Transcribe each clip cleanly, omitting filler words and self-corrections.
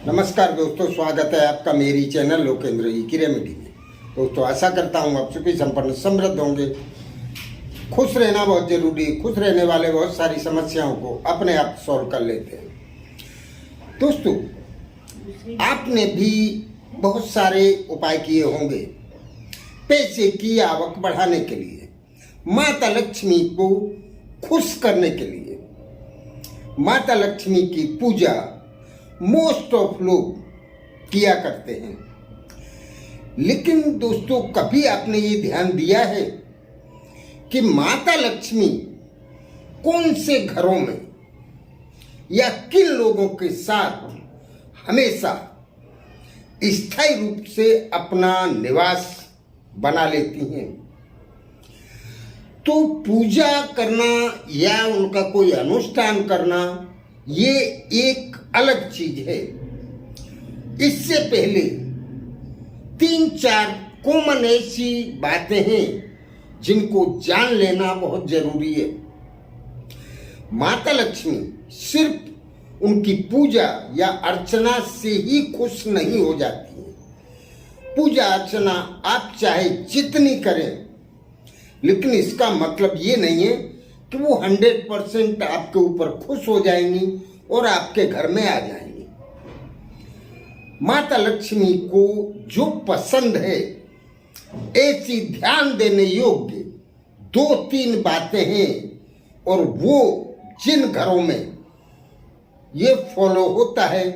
नमस्कार दोस्तों, स्वागत है आपका मेरी चैनल लोकेंद्र ई की रेमेडी में। दोस्तों आशा करता हूँ आप सुखी संपन्न समृद्ध होंगे। खुश रहना बहुत जरूरी है। खुश रहने वाले बहुत सारी समस्याओं को अपने आप सॉल्व कर लेते हैं। दोस्तों आपने भी बहुत सारे उपाय किए होंगे पैसे की आवक बढ़ाने के लिए, माता लक्ष्मी को खुश करने के लिए। माता लक्ष्मी की पूजा मोस्ट ऑफ लोग किया करते हैं, लेकिन दोस्तों कभी आपने ये ध्यान दिया है कि माता लक्ष्मी कौन से घरों में या किन लोगों के साथ हमेशा स्थायी रूप से अपना निवास बना लेती हैं? तो पूजा करना या उनका कोई अनुष्ठान करना ये एक अलग चीज है। इससे पहले 3-4 कॉमन ऐसी बातें हैं जिनको जान लेना बहुत जरूरी है। माता लक्ष्मी सिर्फ उनकी पूजा या अर्चना से ही खुश नहीं हो जाती है। पूजा अर्चना आप चाहे जितनी करें, लेकिन इसका मतलब ये नहीं है कि वो 100% आपके ऊपर खुश हो जाएंगी और आपके घर में आ जाएंगी। माता लक्ष्मी को जो पसंद है ऐसी ध्यान देने योग्य 2-3 बातें हैं, और वो जिन घरों में ये फॉलो होता है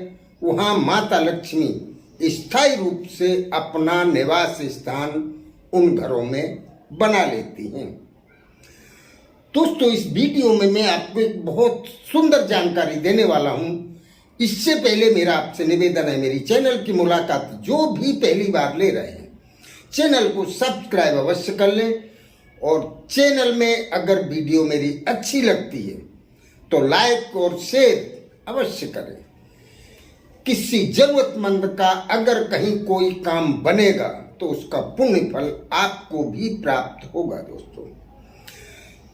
वहां माता लक्ष्मी स्थायी रूप से अपना निवास स्थान उन घरों में बना लेती हैं। दोस्तों इस वीडियो में मैं आपको एक बहुत सुंदर जानकारी देने वाला हूं। इससे पहले मेरा आपसे निवेदन है, मेरी चैनल की मुलाकात जो भी पहली बार ले रहे हैं चैनल को सब्सक्राइब अवश्य कर लें, और चैनल में अगर वीडियो मेरी अच्छी लगती है तो लाइक और शेयर अवश्य करें। किसी जरूरतमंद का अगर कहीं कोई काम बनेगा तो उसका पुण्य फल आपको भी प्राप्त होगा। दोस्तों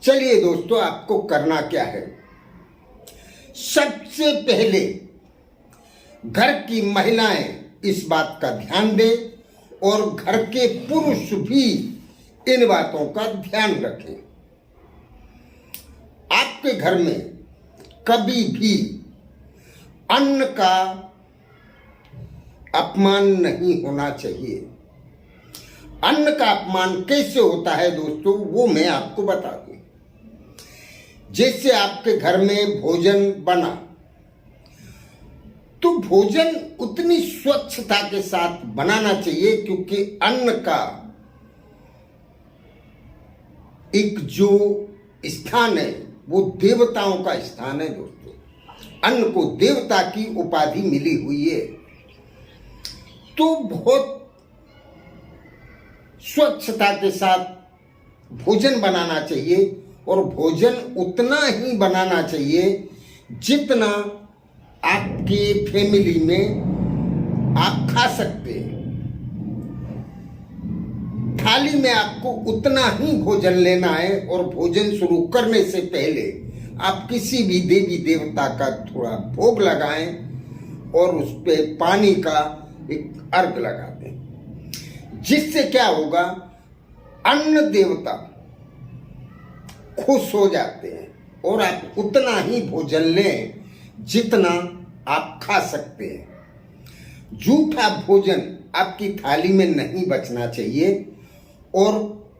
चलिए दोस्तों, आपको करना क्या है। सबसे पहले घर की महिलाएं इस बात का ध्यान दें और घर के पुरुष भी इन बातों का ध्यान रखें। आपके घर में कभी भी अन्न का अपमान नहीं होना चाहिए। अन्न का अपमान कैसे होता है दोस्तों, वो मैं आपको बता दूं। जैसे आपके घर में भोजन बना तो भोजन उतनी स्वच्छता के साथ बनाना चाहिए, क्योंकि अन्न का एक जो स्थान है वो देवताओं का स्थान है। दोस्तों अन्न को देवता की उपाधि मिली हुई है, तो बहुत स्वच्छता के साथ भोजन बनाना चाहिए, और भोजन उतना ही बनाना चाहिए जितना आपके फैमिली में आप खा सकते हैं। थाली में आपको उतना ही भोजन लेना है, और भोजन शुरू करने से पहले आप किसी भी देवी देवता का थोड़ा भोग लगाएं और उस पे पानी का एक अर्घ लगा दें। जिससे क्या होगा, अन्न देवता खुश हो जाते हैं और आप उतना ही भोजन लें जितना आप खा सकते हैं। जूठा भोजन आपकी थाली में नहीं बचना चाहिए, और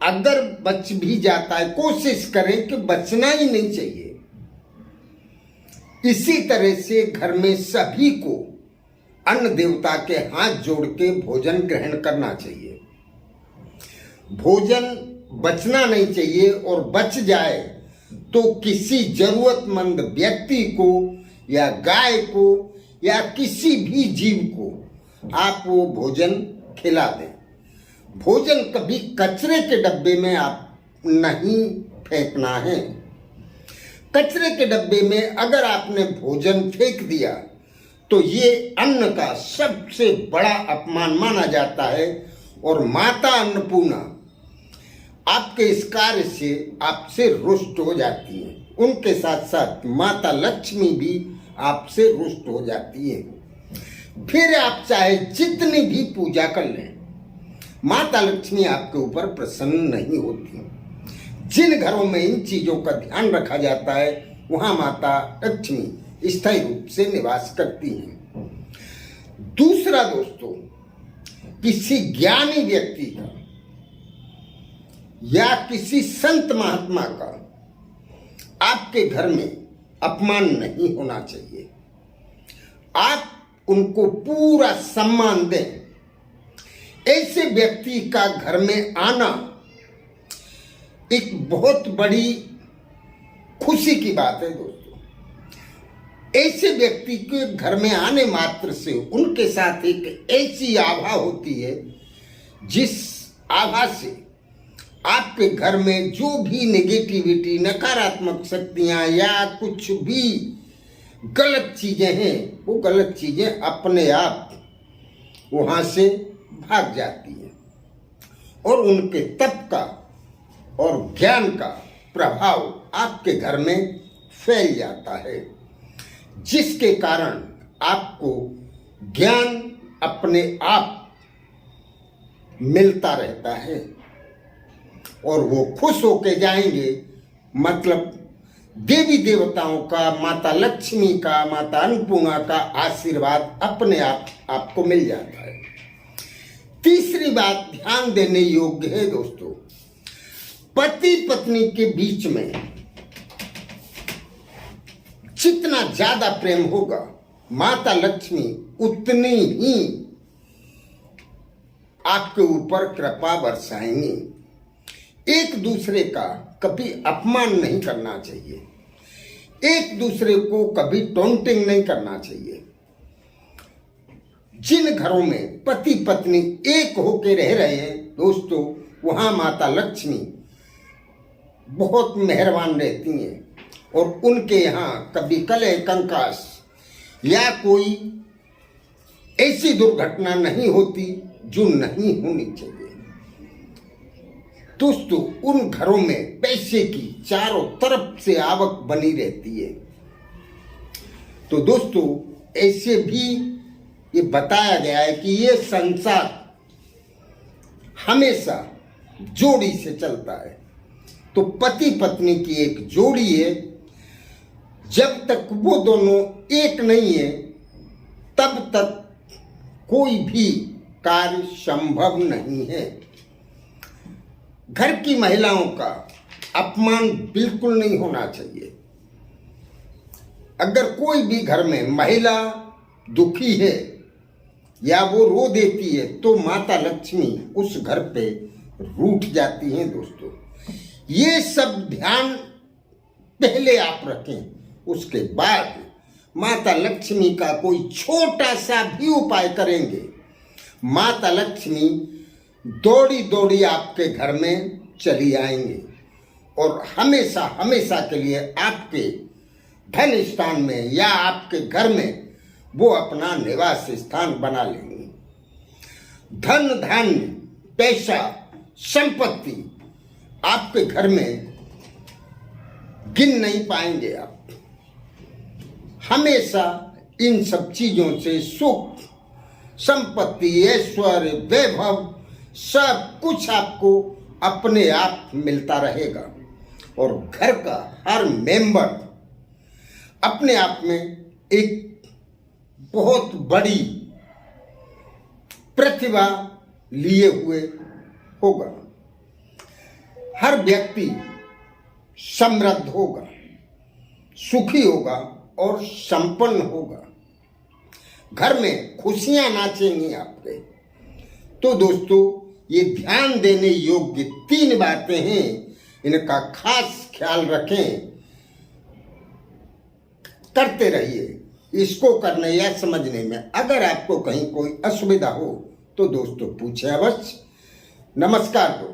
अगर बच भी जाता है कोशिश करें कि बचना ही नहीं चाहिए। इसी तरह से घर में सभी को अन्न देवता के हाथ जोड़ के भोजन ग्रहण करना चाहिए। भोजन बचना नहीं चाहिए, और बच जाए तो किसी जरूरतमंद व्यक्ति को या गाय को या किसी भी जीव को आप वो भोजन खिला दें। भोजन कभी कचरे के डब्बे में आप नहीं फेंकना है। कचरे के डब्बे में अगर आपने भोजन फेंक दिया तो ये अन्न का सबसे बड़ा अपमान माना जाता है, और माता अन्नपूर्णा आपके इस कार्य से आपसे रुष्ट हो जाती है। उनके साथ साथ माता लक्ष्मी भी आपसे रुष्ट हो जाती है। फिर आप चाहे जितनी भी पूजा कर लें, माता लक्ष्मी आपके ऊपर प्रसन्न नहीं होती। जिन घरों में इन चीजों का ध्यान रखा जाता है वहां माता लक्ष्मी स्थायी रूप से निवास करती हैं। दूसरा दोस्तों, किसी ज्ञानी व्यक्ति का या किसी संत महात्मा का आपके घर में अपमान नहीं होना चाहिए। आप उनको पूरा सम्मान दें। ऐसे व्यक्ति का घर में आना एक बहुत बड़ी खुशी की बात है दोस्तों। ऐसे व्यक्ति के घर में आने मात्र से उनके साथ एक ऐसी आभा होती है जिस आभा से आपके घर में जो भी नेगेटिविटी, नकारात्मक शक्तियां या कुछ भी गलत चीजें हैं, वो गलत चीजें अपने आप वहां से भाग जाती हैं और उनके तप का और ज्ञान का प्रभाव आपके घर में फैल जाता है, जिसके कारण आपको ज्ञान अपने आप मिलता रहता है और वो खुश होके जाएंगे। मतलब देवी देवताओं का, माता लक्ष्मी का, माता अन्नपूर्णा का आशीर्वाद अपने आप आपको मिल जाता है। तीसरी बात ध्यान देने योग्य है दोस्तों, पति पत्नी के बीच में जितना ज्यादा प्रेम होगा, माता लक्ष्मी उतनी ही आपके ऊपर कृपा बरसाएंगी। एक दूसरे का कभी अपमान नहीं करना चाहिए, एक दूसरे को कभी टॉन्टिंग नहीं करना चाहिए। जिन घरों में पति पत्नी एक होके रह रहे हैं दोस्तों, वहां माता लक्ष्मी बहुत मेहरबान रहती हैं और उनके यहाँ कभी कलह कंकास या कोई ऐसी दुर्घटना नहीं होती जो नहीं होनी चाहिए। दोस्तों, उन घरों में पैसे की चारों तरफ से आवक बनी रहती है। तो दोस्तों, ऐसे भी ये बताया गया है कि ये संसार हमेशा जोड़ी से चलता है। तो पति पत्नी की एक जोड़ी है, जब तक वो दोनों एक नहीं है तब तक कोई भी कार्य संभव नहीं है। घर की महिलाओं का अपमान बिल्कुल नहीं होना चाहिए। अगर कोई भी घर में महिला दुखी है या वो रो देती है तो माता लक्ष्मी उस घर पे रूठ जाती हैं दोस्तों। ये सब ध्यान पहले आप रखें, उसके बाद माता लक्ष्मी का कोई छोटा सा भी उपाय करेंगे, माता लक्ष्मी दौड़ी दौड़ी आपके घर में चली आएंगी और हमेशा हमेशा के लिए आपके धन स्थान में या आपके घर में वो अपना निवास स्थान बना लेंगी। धन धान्य, पैसा, संपत्ति आपके घर में गिन नहीं पाएंगे आप। हमेशा इन सब चीजों से सुख, संपत्ति, ऐश्वर्य, वैभव सब कुछ आपको अपने आप मिलता रहेगा और घर का हर मेंबर अपने आप में एक बहुत बड़ी प्रतिभा लिए हुए होगा। हर व्यक्ति समृद्ध होगा, सुखी होगा और संपन्न होगा। घर में खुशियां नाचेंगी आपके। तो दोस्तों, ये ध्यान देने योग्य 3 बातें हैं, इनका खास ख्याल रखें, करते रहिए। इसको करने या समझने में अगर आपको कहीं कोई असुविधा हो तो दोस्तों पूछें अवश्य। नमस्कार दोस्तों।